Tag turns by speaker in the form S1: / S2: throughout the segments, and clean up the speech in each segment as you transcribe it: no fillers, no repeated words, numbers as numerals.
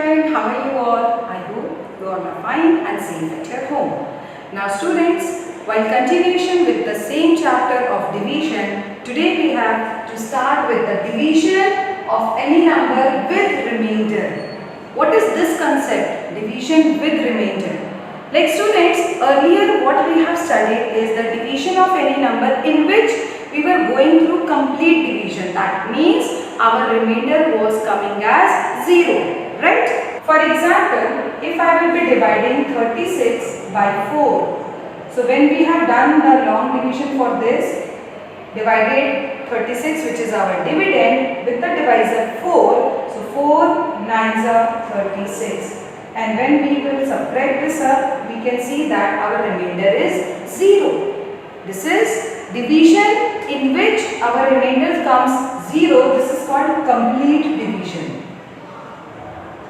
S1: children, how are you all? I hope you all are fine and safe at your home. Now students, while continuation with the same chapter of division, today we have to start with the division of any number with remainder. What is this concept? Division with remainder. Like students, earlier what we have studied is the division of any number in which we were going through complete division. That means our remainder was coming as 0, right? For example, if I will be dividing 36 by 4. So when we have done the long division for this, divided 36, which is our dividend, with the divisor 4. So 4 9s are 36. And when we will subtract this up, we can see that our remainder is 0. This is division in which our remainder comes 0. This is called complete division.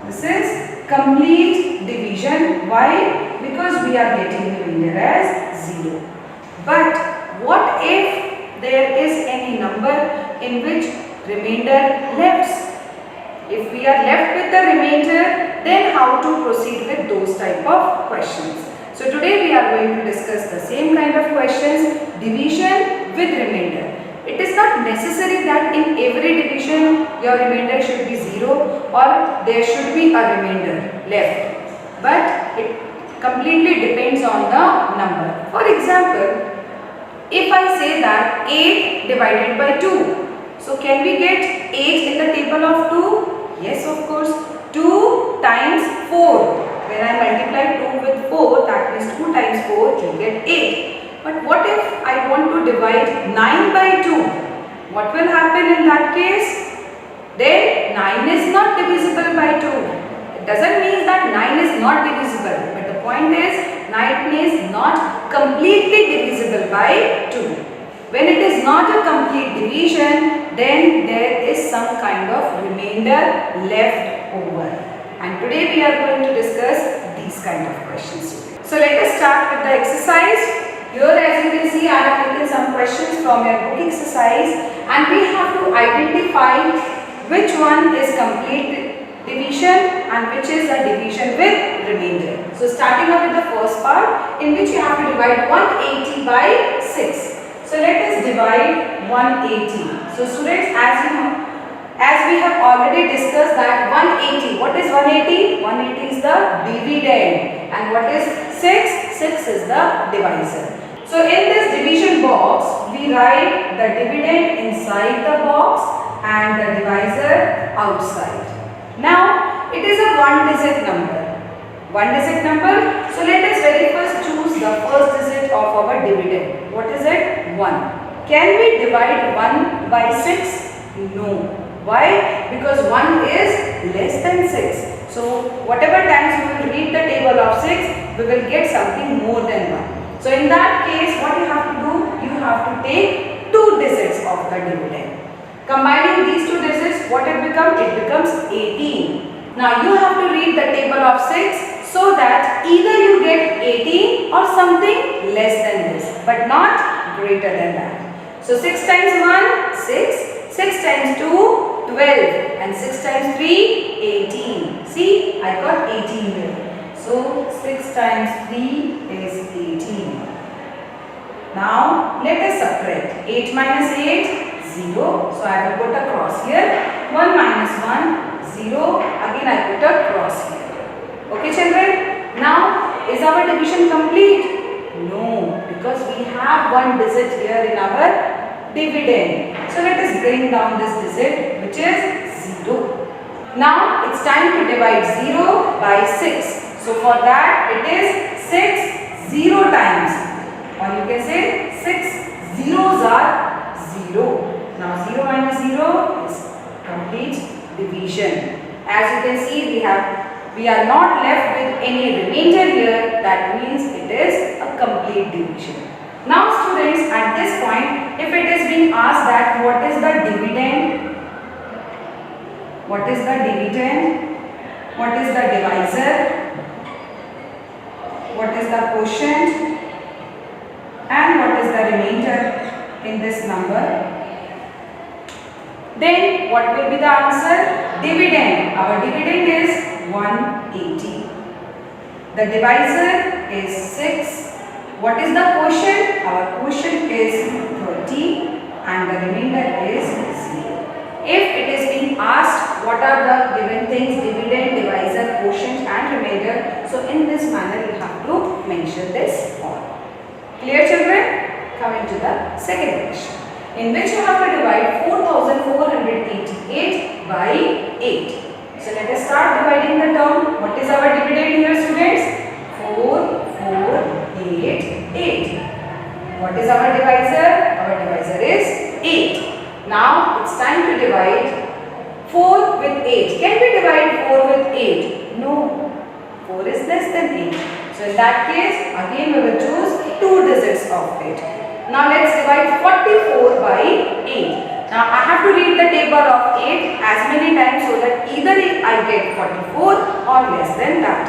S1: This is complete division. Why? Because we are getting remainder as 0. But what if there is any number in which remainder left? If we are left with the remainder, then how to proceed with those type of questions. So today we are going to discuss the same kind of questions, division with remainder. It is not necessary that in every division your remainder should be 0 or there should be a remainder left. But it completely depends on the number. For example, if I say that 8 divided by 2. So can we get 8 in the table of 2? Yes, of course. 2 times 4. When I multiply 2 with 4, that means 2 times 4, you get 8. But what if I want to divide 9 by 2? What will happen in that case? Then 9 is not divisible by 2. It doesn't mean that 9 is not divisible. But the point is, 9 is not completely divisible by 2. When it is not a complete division, then there is some kind of remainder left over. And today we are going to discuss these kind of questions. So let us start with the exercise. Here, as you can see, I have taken some questions from your book exercise and we have to identify which one is complete division and which is a division with remainder. So starting up with the first part in which you have to divide 180 by 6. So let us divide 180. So students, as we have already discussed that 180, what is 180? 180 is the dividend. And what is 6? 6 is the divisor. So in this division box, we write the dividend inside the box and the divisor outside. Now, it is a one-digit number. One-digit number. So let us very first choose the first digit of our dividend. What is it? 1. Can we divide 1 by 6? No. Why? Because 1 is less than 6. So whatever times we will read the table of 6, we will get something more than 1. So in that case, what you have to do? You have to take 2 digits of the dividend. Combining these 2 digits, what it becomes? It becomes 18. Now you have to read the table of 6 so that either you get 18 or something less than this, but not greater than that. So 6 times 1, 6. 6 times 2, 12. And 6 times 3, 18. See, I got 18 here. So 6 times 3 is 18. Now let us subtract. 8 minus 8, 0. So I will put a cross here. 1 minus 1, 0. Again I put a cross here. Okay children, now is our division complete? No, because we have one digit here in our dividend. So let us bring down this digit, which is 0. Now it's time to divide 0 by 6. So for that it is 6 0 times. Or you can say 6 zeros are 0. Now 0 minus 0 is complete division. As you can see, we are not left with any remainder here. That means it is a complete division. Now students, at this point, if it is being asked that what is the dividend, what is the dividend, what is the divisor, what is the quotient and what is the remainder in this number, then what will be the answer? Dividend. Our dividend is 180. The divisor is 6. What is the quotient? Our quotient is 30 and the remainder is 0. If it is being asked what are the given things, dividend, divisor, quotient and remainder, so in this manner you have to mention this all. Clear children? Coming to the second question, in which you have to divide 4488 by 8. So let us start dividing the term. What is our dividend here, students? 4488. What is our divisor? Our divisor is 8. Now it's time to divide 4 with 8. Can we divide 4 with 8? No. 4 is less than 8. So in that case, again we will choose 2 digits of it. Now let's divide 44 by 8. Now I have to read the table of 8 as many times so that either I get 44 or less than that.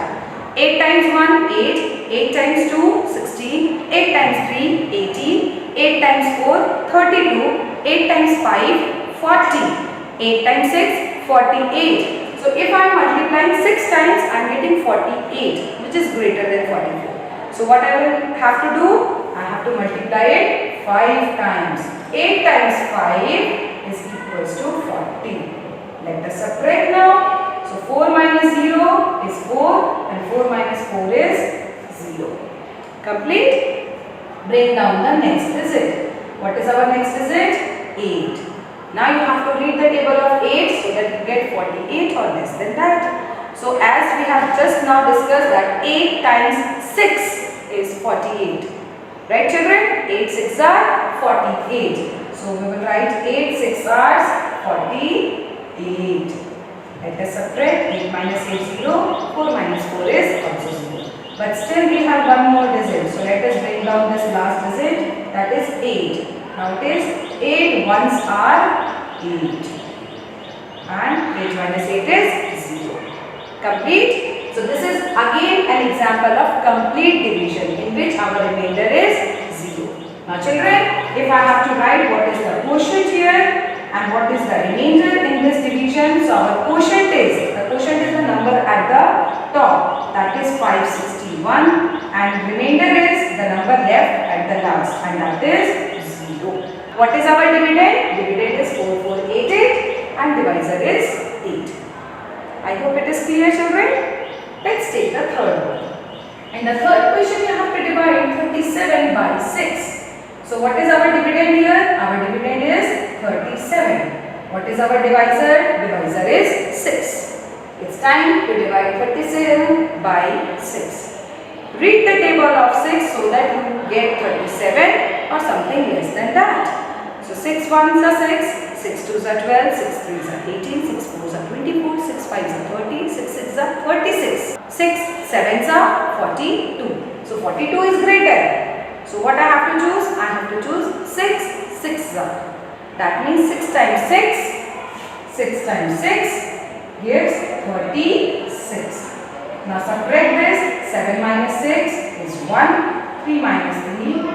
S1: 8 times 1, 8. 8 times 2, 16. 8 times 3, 18. 8 times 4, 32. 8 times 5, 40. 8 times 6, 48. So if I am multiplying 6 times, I am getting 48, which is greater than 44. So what I will have to do? I have to multiply it 5 times. 8 times 5 is equals to 40. Let us subtract now. So 4 minus 0 is 4 and 4 minus 4 is 0. Complete? Bring down the next digit. What is our next digit? 8. Now you have to read the table of 8 so that you get 48 or less than that. So as we have just now discussed that 8 times 6 is 48. Right children? 8 6 are 48. So we will write 8 6 are 48. Let us subtract 8 minus 8 0. 4 minus 4 is also 0. But still we have one more digit. So let us bring down this last digit, that is 8. Now it is 8 ones are 8 and 8 minus 8 is 0. Complete? So this is again an example of complete division in which our remainder is 0. Now children, if I have to write what is the quotient here and what is the remainder in this division, so our quotient is the number at the top, that is 561, and remainder is the number left at the last, and that is 0. What is our dividend? Dividend is 4488 and divisor is 8. I hope it is clear children. Let's take the third one. In the third question you have to divide 37 by 6. So what is our dividend here? Our dividend is 37. What is our divisor? Divisor is 6. It's time to divide 37 by 6. Read the table of 6 so that you get 37 or something less than that. So 6 ones are 6, 6 twos are 12, 6 threes are 18, 6 fours are 24, 6 fives are 30, 6 sixes are 36, 6 sevens are 42. So 42 is greater. So what I have to choose? I have to choose 6 sixes are. That means 6 times 6 times 6 gives 36. Now subtract this. 7 minus 6 is 1, 3 minus 3 0.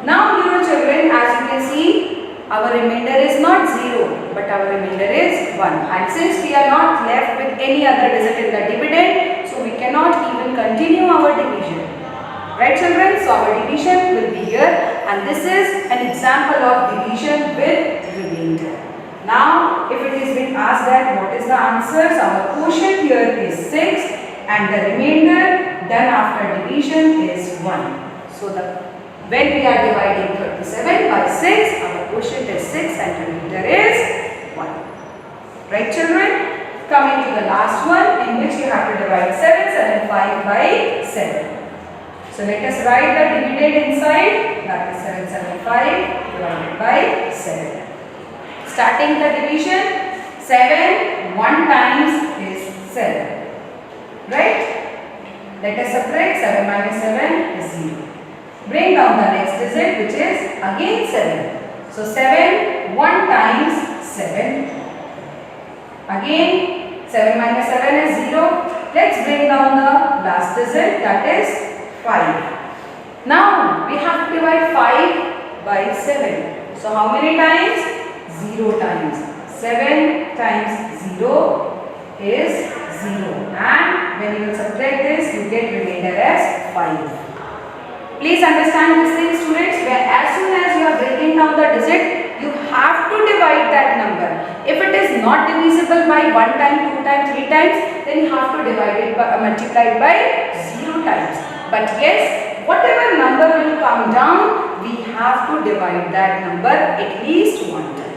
S1: Now here children, as you can see, our remainder is not 0 but our remainder is 1, and since we are not left with any other digit in the dividend, so we cannot even continue our division. Right children? So our division will be here, and this is an example of division with remainder. Now if it is being asked that what is the answer, so our quotient here is 6 and the remainder done after division is 1. So when we are dividing 37 by 6, our quotient is 6 and remainder is 1. Right children? Coming to the last one, in which you have to divide 775 by 7. So let us write the dividend inside, that is 775 divided by 7. Starting the division, 7 1 times is 7. Right? Let us subtract 7 minus 7 is 0. Bring down the next digit, which is again 7. So 7 1 times 7. Again 7 minus 7 is 0. Let's bring down the last digit, that is 5. Now we have to divide 5 by 7. So how many times? 0 times. 7 times 0 is 0. And when you will subtract this, you get remainder as 5. Please understand this thing, students, where as soon as you are breaking down the digit, you have to divide that number. If it is not divisible by 1 time, 2 times, 3 times, then you have to divide it by, multiply it by 0 times. But yes, whatever number will come down, we have to divide that number at least 1 time.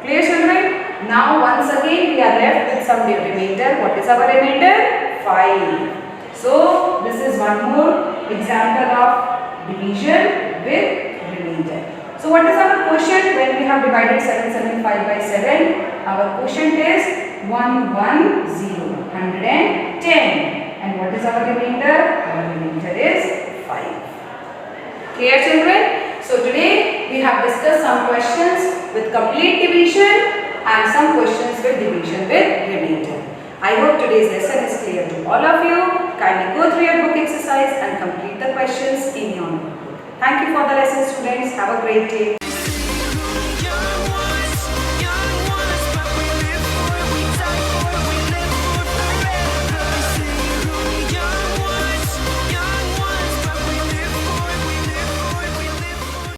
S1: Clear, children? Now once again we are left with some remainder. What is our remainder? 5. So this is one more example of division with remainder. So what is our quotient when we have divided 775 by 7? Our quotient is 110, 110. And what is our remainder? Our remainder is 5. Clear, children? So today we have discussed some questions with complete division and some questions with division with remainder. I hope today's lesson is clear to all of you. Kindly go through your book exercise and complete the questions in your notebook. Thank you for the lesson, students. Have a great day.